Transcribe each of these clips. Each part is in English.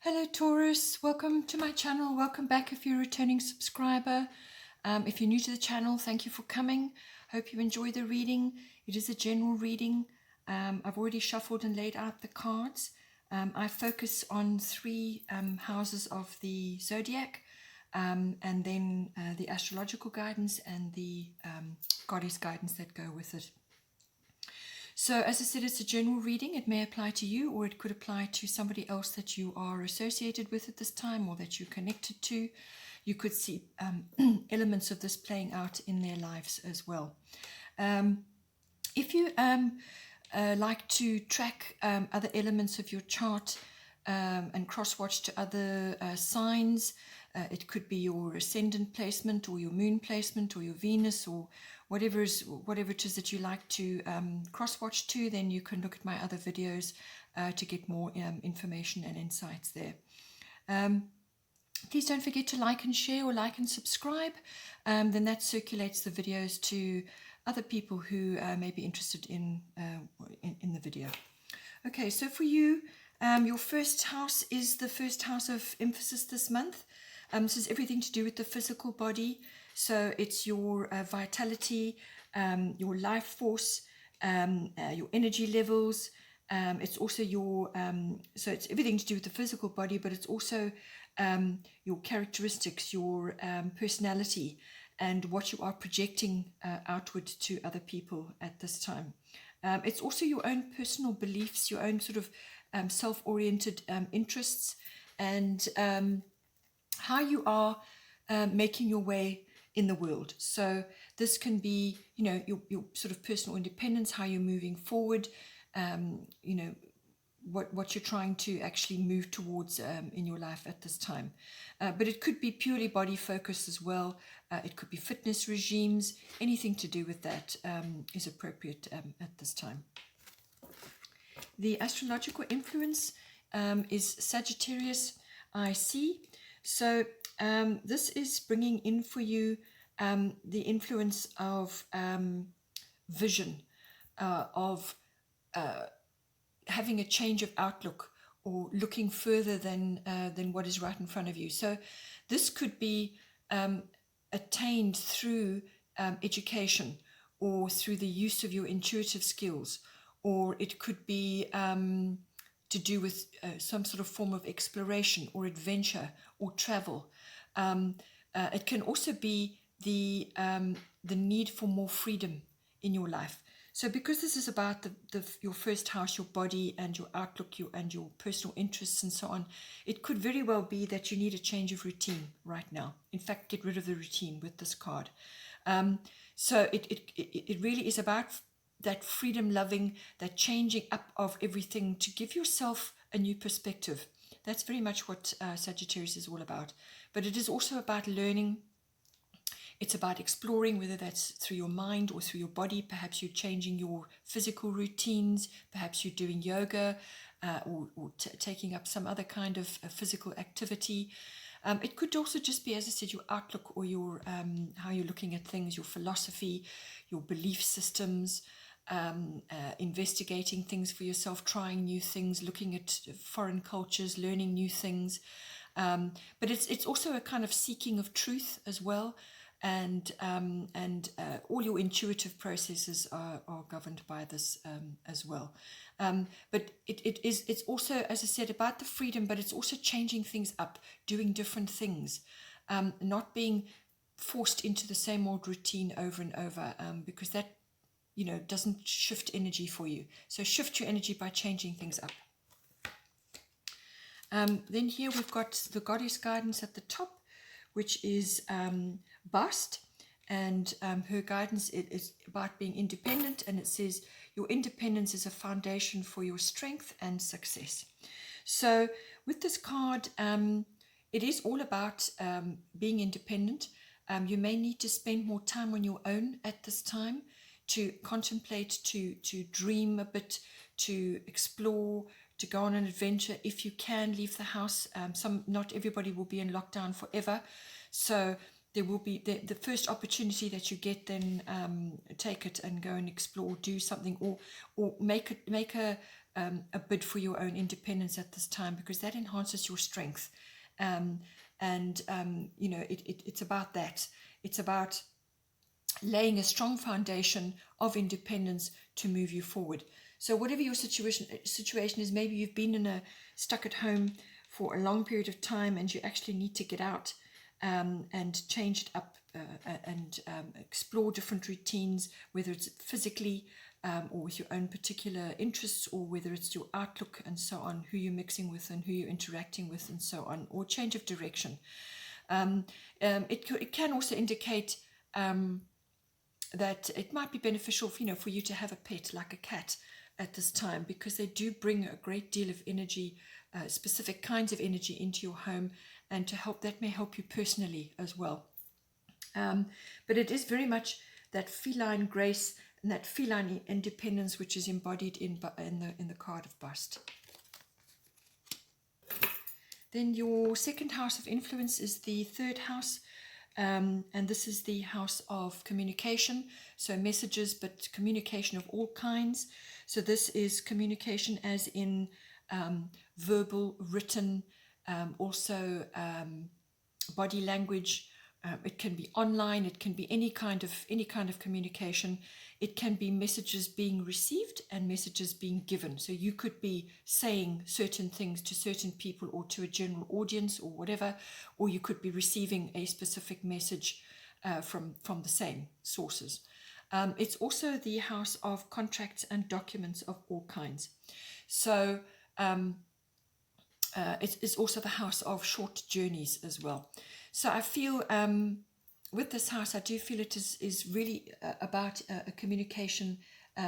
Hello Taurus, welcome to my channel. Welcome back if you're a returning subscriber. If you're new to the channel, thank you for coming. Hope you enjoy the reading. It is a general reading. I've already shuffled and laid out the cards. I focus on three houses of the zodiac, and then the astrological guidance and the goddess guidance that go with it. So as I said, it's a general reading. It may apply to you, or it could apply to somebody else that you are associated with at this time or that you're connected to. You could see elements of this playing out in their lives as well. If you like to track other elements of your chart and cross-watch to other signs, it could be your ascendant placement or your moon placement or your Venus or whatever it is that you like to cross-watch to, then you can look at my other videos to get more information and insights there. Please don't forget to like and share or like and subscribe. Then that circulates the videos to other people who may be interested in the video. Okay, so for you, your first house is the first house of emphasis this month. This is everything to do with the physical body. So it's your vitality, your life force, your energy levels. It's also your, so it's everything to do with the physical body, but it's also your characteristics, your personality, and what you are projecting outward to other people at this time. It's also your own personal beliefs, your own sort of self-oriented interests, and how you are making your way in the world. So this can be, you know, your sort of personal independence, how you're moving forward, you know, what you're trying to actually move towards in your life at this time. But it could be purely body focused as well. It could be fitness regimes. Anything to do with that is appropriate at this time. The astrological influence is Sagittarius IC. So this is bringing in for you the influence of vision, of having a change of outlook or looking further than what is right in front of you. So this could be attained through education or through the use of your intuitive skills, or it could be to do with some sort of form of exploration or adventure or travel. It can also be the need for more freedom in your life. So because this is about your first house, your body and your outlook, and your personal interests and so on, it could very well be that you need a change of routine right now. In fact, get rid of the routine with this card. So it really is about that freedom loving, that changing up of everything to give yourself a new perspective. That's very much what Sagittarius is all about. But it is also about learning. It's about exploring, whether that's through your mind or through your body. Perhaps you're changing your physical routines. Perhaps you're doing yoga or taking up some other kind of physical activity. It could also just be, as I said, your outlook or your how you're looking at things, your philosophy, your belief systems, investigating things for yourself, trying new things, looking at foreign cultures, learning new things. But it's also a kind of seeking of truth as well. And all your intuitive processes are governed by this as well. But it's also, as I said, about the freedom, but it's also changing things up, doing different things, not being forced into the same old routine over and over, because that, you know, doesn't shift energy for you. So shift your energy by changing things up. Then here we've got the goddess guidance at the top, which is Bast, and her guidance is about being independent, and it says your independence is a foundation for your strength and success. So with this card, it is all about being independent. You may need to spend more time on your own at this time to contemplate, to dream a bit, to explore, to go on an adventure. If you can leave the house, not everybody will be in lockdown forever. So there will be the first opportunity that you get, then take it and go and explore, do something, or make a a bid for your own independence at this time, because that enhances your strength. You know, it's about that. It's about laying a strong foundation of independence to move you forward. So whatever your situation is, maybe you've been stuck at home for a long period of time and you actually need to get out and change it up and explore different routines, whether it's physically or with your own particular interests, or whether it's your outlook and so on, who you're mixing with and who you're interacting with and so on, or change of direction. It can also indicate that it might be beneficial, you know, for you to have a pet like a cat at this time, because they do bring a great deal of energy, specific kinds of energy into your home, and that may help you personally as well. But it is very much that feline grace and that feline independence which is embodied in the card of bust. Then your second house of influence is the third house, and this is the house of communication, so messages, but communication of all kinds. So this is communication as in verbal, written, also body language. It can be online. It can be any kind of communication. It can be messages being received and messages being given. So you could be saying certain things to certain people or to a general audience or whatever, or you could be receiving a specific message from the same sources. It's also the house of contracts and documents of all kinds. So it's also the house of short journeys as well. So I feel with this house, I do feel it is really about a communication,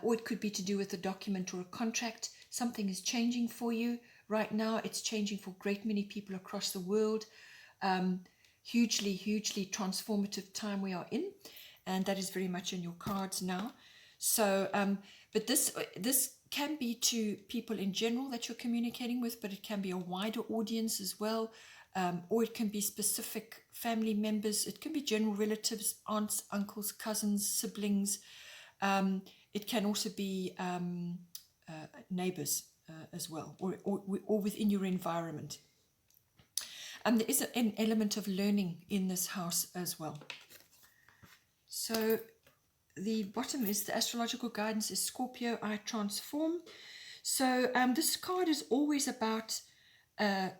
or it could be to do with a document or a contract. Something is changing for you right now. It's changing for a great many people across the world. Hugely transformative time we are in, and that is very much in your cards now. So, but this can be to people in general that you're communicating with, but it can be a wider audience as well. Or it can be specific family members. It can be general relatives, aunts, uncles, cousins, siblings. It can also be neighbors as well, or within your environment. There is an element of learning in this house as well. So the bottom is the astrological guidance is Scorpio, I transform. So this card is always about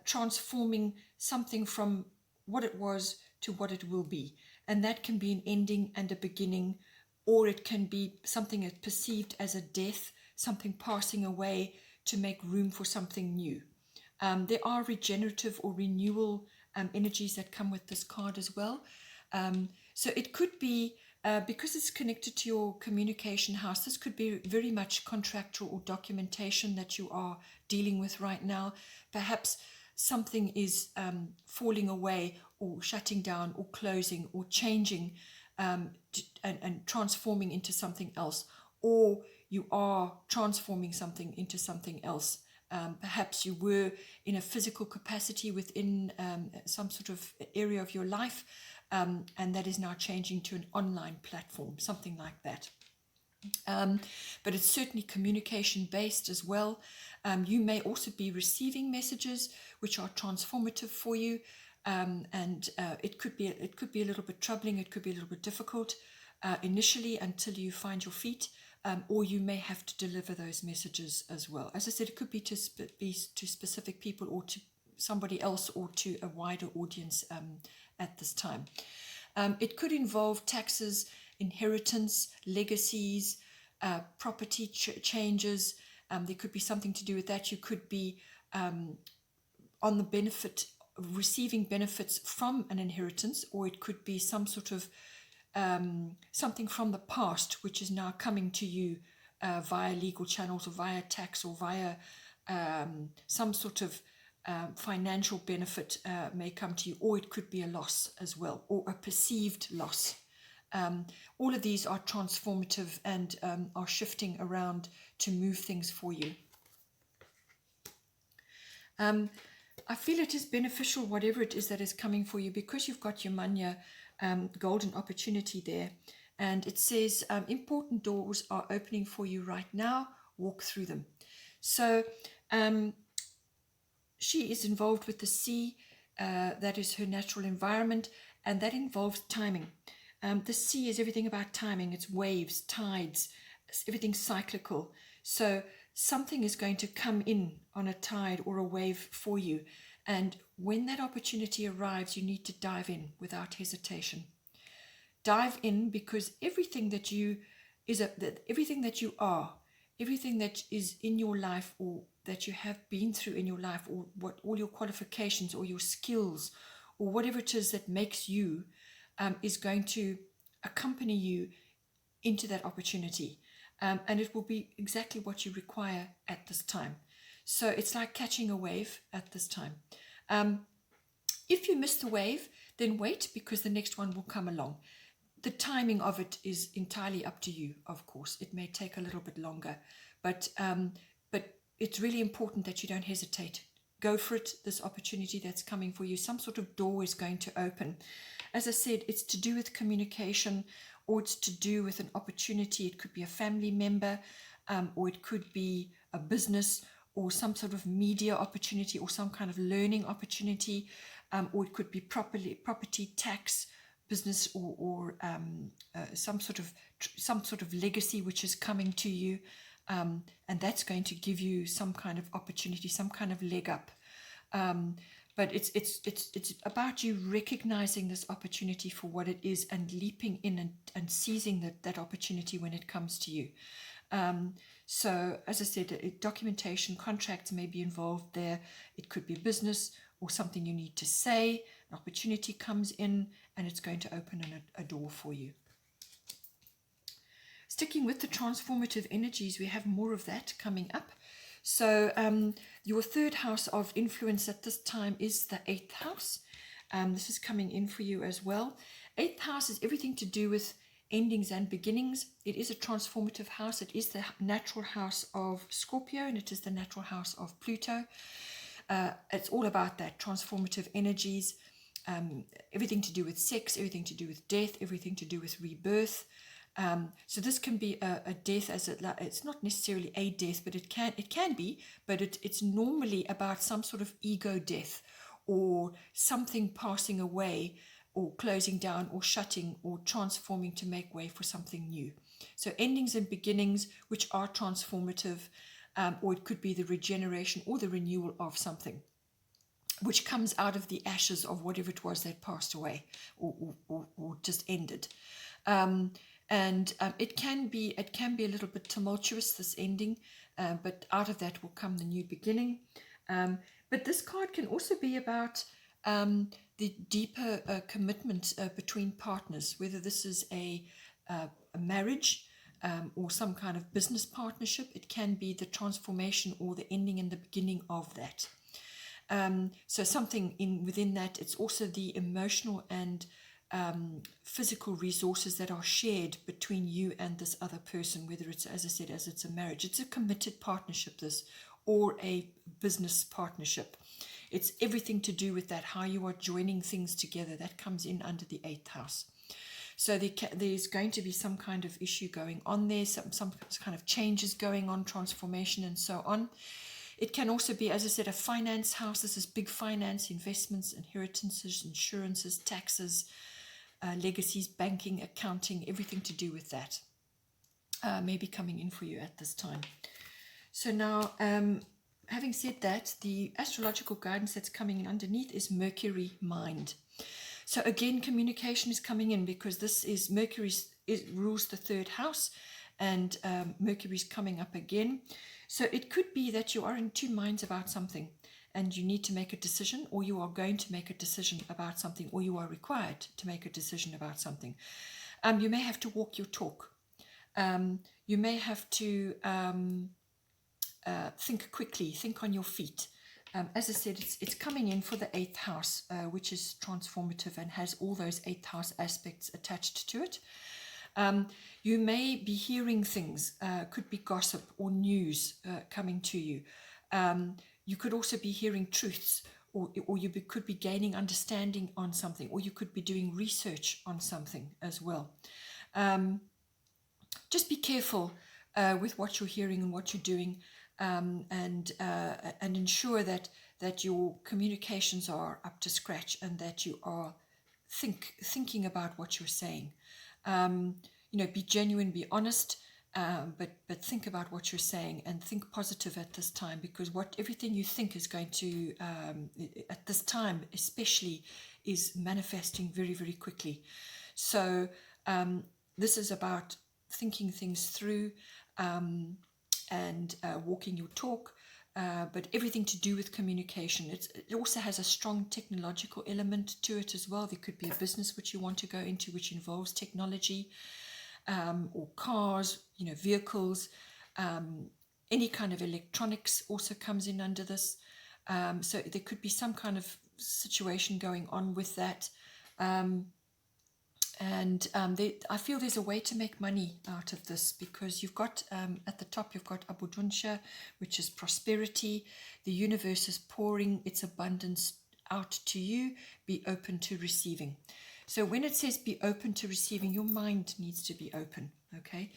transforming something from what it was to what it will be, and that can be an ending and a beginning, or it can be something perceived as a death, something passing away to make room for something new. There are regenerative or renewal energies that come with this card as well. So it could be because it's connected to your communication house, this could be very much contractual or documentation that you are dealing with right now. Perhaps something is falling away or shutting down or closing or changing and transforming into something else, or you are transforming something into something else. Perhaps you were in a physical capacity within some sort of area of your life, and that is now changing to an online platform, something like that. But it's certainly communication based as well. You may also be receiving messages which are transformative for you, and it could be a little bit troubling. It could be a little bit difficult initially until you find your feet, or you may have to deliver those messages as well. As I said, it could be to specific people or to somebody else or to a wider audience at this time. It could involve taxes, inheritance, legacies, property changes. There could be something to do with that. You could be on the benefit, receiving benefits from an inheritance, or it could be some sort of something from the past which is now coming to you via legal channels or via tax or via some sort of financial benefit may come to you, or it could be a loss as well, or a perceived loss. All of these are transformative and are shifting around to move things for you. I feel it is beneficial, whatever it is that is coming for you, because you've got your manya golden opportunity there. And it says, important doors are opening for you right now. Walk through them. So she is involved with the sea. That is her natural environment, and that involves timing. The sea is everything about timing. It's waves, tides, everything cyclical. So something is going to come in on a tide or a wave for you. And when that opportunity arrives, you need to dive in without hesitation. Dive in, because everything that you everything that you are, everything that is in your life or that you have been through in your life, or what all your qualifications or your skills or whatever it is that makes you, is going to accompany you into that opportunity. And it will be exactly what you require at this time. So it's like catching a wave at this time. If you miss the wave, then wait, because the next one will come along. The timing of it is entirely up to you, of course. It may take a little bit longer, but it's really important that you don't hesitate. Go for it, this opportunity that's coming for you. Some sort of door is going to open. As I said, it's to do with communication, or it's to do with an opportunity. It could be a family member, or it could be a business, or some sort of media opportunity, or some kind of learning opportunity, or it could be property tax, business, or some sort of legacy which is coming to you, and that's going to give you some kind of opportunity, some kind of leg up. But it's about you recognizing this opportunity for what it is, and leaping in and seizing that opportunity when it comes to you. So as I said, documentation, contracts may be involved there. It could be business or something you need to say. An opportunity comes in, and it's going to open a door for you. Sticking with the transformative energies, we have more of that coming up. So your third house of influence at this time is the 8th house. This is coming in for you as well. 8th house is everything to do with endings and beginnings. It is a transformative house. It is the natural house of Scorpio, and it is the natural house of Pluto. It's all about that, transformative energies, everything to do with sex, everything to do with death, everything to do with rebirth. So this can be a death, it's not necessarily a death, but it can be, but it's normally about some sort of ego death, or something passing away, or closing down, or shutting, or transforming to make way for something new. So endings and beginnings, which are transformative, or it could be the regeneration or the renewal of something, which comes out of the ashes of whatever it was that passed away or just ended. It can be a little bit tumultuous, this ending, but out of that will come the new beginning. But this card can also be about the deeper commitment between partners, whether this is a marriage or some kind of business partnership. It can be the transformation or the ending and the beginning of that. So something within that. It's also the emotional and physical resources that are shared between you and this other person, whether it's, as I said, as it's a marriage. It's a committed partnership, this, or a business partnership. It's everything to do with that, how you are joining things together. That comes in under the 8th house. So there's going to be some kind of issue going on there, some kind of changes going on, transformation and so on. It can also be, as I said, a finance house. This is big finance, investments, inheritances, insurances, taxes, legacies, banking, accounting, everything to do with that may be coming in for you at this time. So now, having said that, the astrological guidance that's coming in underneath is Mercury mind. So again, communication is coming in, because this is Mercury rules the 3rd house, and Mercury's coming up again. So it could be that you are in two minds about something, and you need to make a decision, or you are going to make a decision about something, or you are required to make a decision about something. You may have to walk your talk. You may have to think quickly, think on your feet. As I said, it's coming in for the 8th house, which is transformative and has all those 8th house aspects attached to it. You may be hearing things, could be gossip or news coming to you. You could also be hearing truths, or you could be gaining understanding on something, or you could be doing research on something as well. Just be careful with what you're hearing and what you're doing. and ensure that your communications are up to scratch and that you are thinking about what you're saying. Be genuine, be honest, but think about what you're saying and think positive at this time, because everything you think is going to, at this time especially, is manifesting very, very quickly. So this is about thinking things through and walking your talk, but everything to do with communication. It also has a strong technological element to it as well. There could be a business which you want to go into which involves technology, or cars, vehicles, any kind of electronics also comes in under this. So there could be some kind of situation going on with that. I feel there's a way to make money out of this, because you've got, at the top, you've got Abundancia, which is prosperity. The universe is pouring its abundance out to you. Be open to receiving. So when it says be open to receiving, your mind needs to be open, okay?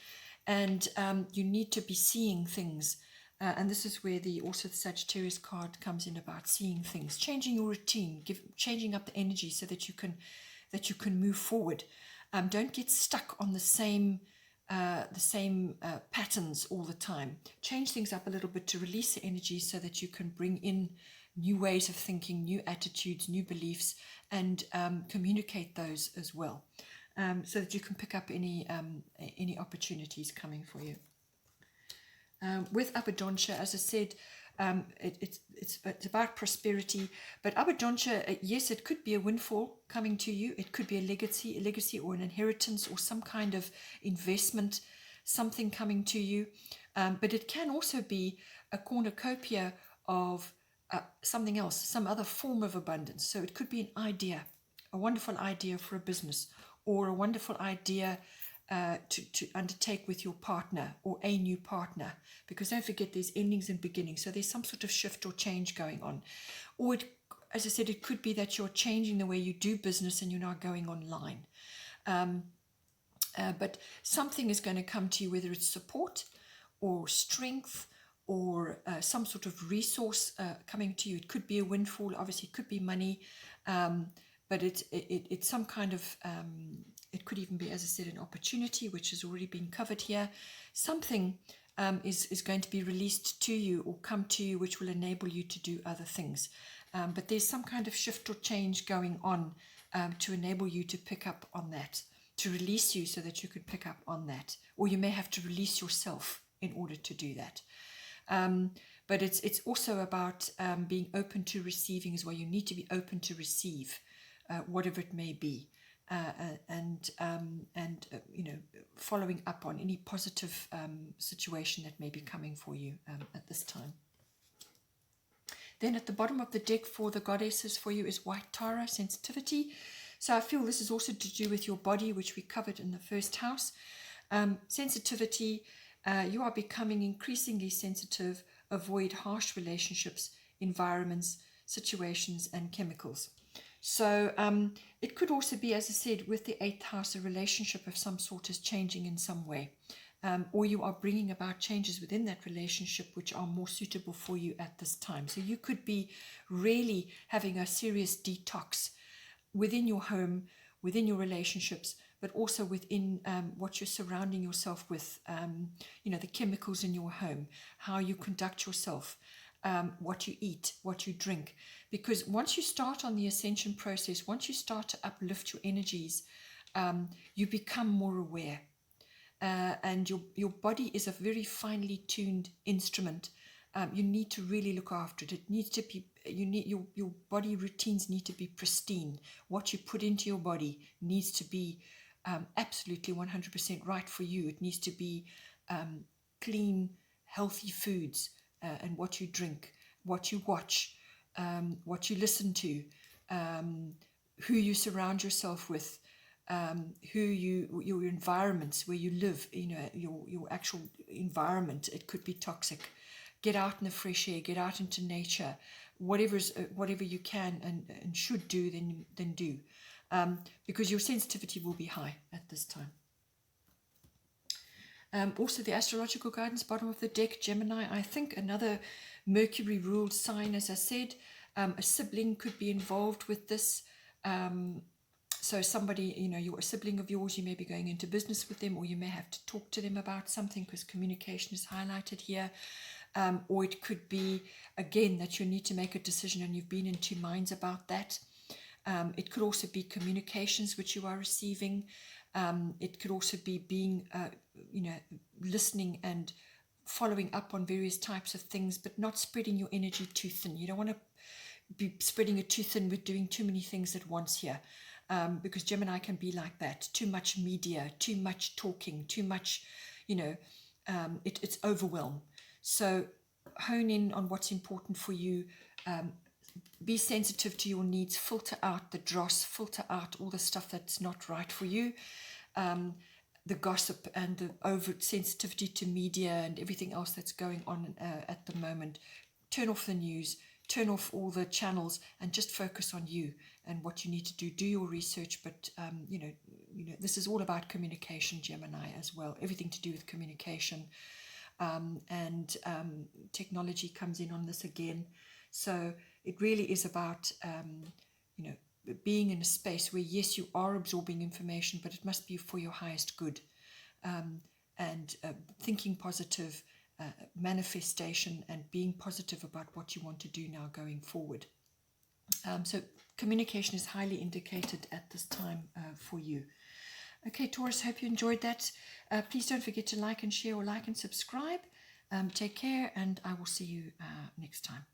And you need to be seeing things. And this is where also the Sagittarius card comes in, about seeing things, changing your routine, changing up the energy so that you can move forward. Don't get stuck on the same patterns all the time. Change things up a little bit to release the energy so that you can bring in new ways of thinking, new attitudes, new beliefs, and communicate those as well, so that you can pick up any opportunities coming for you. With Abundancia, as I said, it's about prosperity, but Abundancia, yes, it could be a windfall coming to you. It could be a legacy or an inheritance or some kind of investment, something coming to you. But it can also be a cornucopia of something else, some other form of abundance. So it could be an idea, a wonderful idea for a business, or a wonderful idea to undertake with your partner or a new partner, because don't forget there's endings and beginnings, so there's some sort of shift or change going on. Or as I said, it could be that you're changing the way you do business and you're now going online. But something is going to come to you, whether it's support or strength or some sort of resource coming to you. It could be a windfall, obviously it could be money, but it's some kind of, it could even be, as I said, an opportunity, which has already been covered here. Something is going to be released to you or come to you, which will enable you to do other things. But there's some kind of shift or change going on to enable you to pick up on that, to release you so that you could pick up on that. Or you may have to release yourself in order to do that. But it's also about being open to receiving as well. You need to be open to receive whatever it may be, and following up on any positive situation that may be coming for you at this time. Then at the bottom of the deck for the goddesses for you is White Tara, sensitivity. So I feel this is also to do with your body, which we covered in the first house. Sensitivity. You are becoming increasingly sensitive. Avoid harsh relationships, environments, situations, and chemicals. So it could also be, as I said, with the 8th house, a relationship of some sort is changing in some way. Or you are bringing about changes within that relationship which are more suitable for you at this time. So you could be really having a serious detox within your home, within your relationships, but also within what you're surrounding yourself with, the chemicals in your home, how you conduct yourself, what you eat, what you drink. Because once you start on the ascension process, once you start to uplift your energies, you become more aware. And your body is a very finely tuned instrument. You need to really look after it. It needs to be, your body routines need to be pristine. What you put into your body needs to be absolutely 100% right for you. It needs to be clean, healthy foods, and what you drink, what you watch, what you listen to, who you surround yourself with, your environments where you live, your actual environment. It could be toxic. Get out in the fresh air, get out into nature, whatever you can and should do, then do. Because your sensitivity will be high at this time. Also, the astrological guidance, bottom of the deck, Gemini, I think another Mercury ruled sign, as I said. A sibling could be involved with this. So somebody, a sibling of yours, you may be going into business with them, or you may have to talk to them about something because communication is highlighted here. Or it could be, again, that you need to make a decision and you've been in two minds about that. It could also be communications which you are receiving. It could also be being, listening and following up on various types of things, but not spreading your energy too thin. You don't want to be spreading it too thin with doing too many things at once here, because Gemini can be like that. Too much media, too much talking, too much, it's overwhelm. So hone in on what's important for you. Be sensitive to your needs. Filter out the dross, filter out all the stuff that's not right for you. The gossip and the oversensitivity to media and everything else that's going on at the moment. Turn off the news, turn off all the channels, and just focus on you and what you need to do. Do your research, but this is all about communication, Gemini, as well. Everything to do with communication, and technology comes in on this again. So it really is about being in a space where, yes, you are absorbing information, but it must be for your highest good, and thinking positive, manifestation, and being positive about what you want to do now going forward. So communication is highly indicated at this time for you. Okay, Taurus, hope you enjoyed that. Please don't forget to like and share, or like and subscribe. Take care, and I will see you next time.